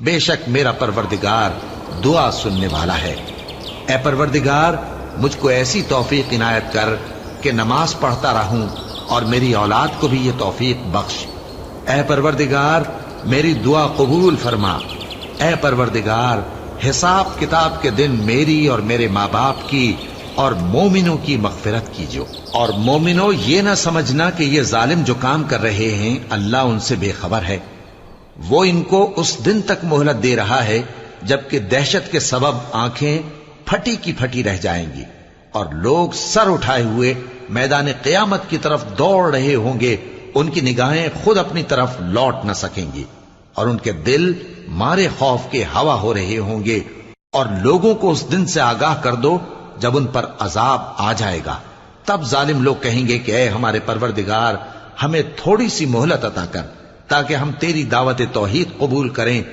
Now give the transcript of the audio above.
بے شک میرا پروردگار دعا سننے والا ہے۔ اے پروردگار مجھ کو ایسی توفیق عنایت کر کہ نماز پڑھتا رہوں اور میری اولاد کو بھی یہ توفیق بخش۔ اے پروردگار میری دعا قبول فرما۔ اے پروردگار حساب کتاب کے دن میری اور میرے ماں باپ کی اور مومنوں کی مغفرت کیجو۔ اور مومنوں یہ نہ سمجھنا کہ یہ ظالم جو کام کر رہے ہیں اللہ ان سے بے خبر ہے، وہ ان کو اس دن تک مہلت دے رہا ہے جبکہ دہشت کے سبب آنکھیں پھٹی کی پھٹی رہ جائیں گی اور لوگ سر اٹھائے ہوئے میدان قیامت کی طرف دوڑ رہے ہوں گے، ان کی نگاہیں خود اپنی طرف لوٹ نہ سکیں گی اور ان کے دل مارے خوف کے ہوا ہو رہے ہوں گے۔ اور لوگوں کو اس دن سے آگاہ کر دو جب ان پر عذاب آ جائے گا، تب ظالم لوگ کہیں گے کہ اے ہمارے پروردگار ہمیں تھوڑی سی مہلت عطا کر تاکہ ہم تیری دعوت توحید قبول کریں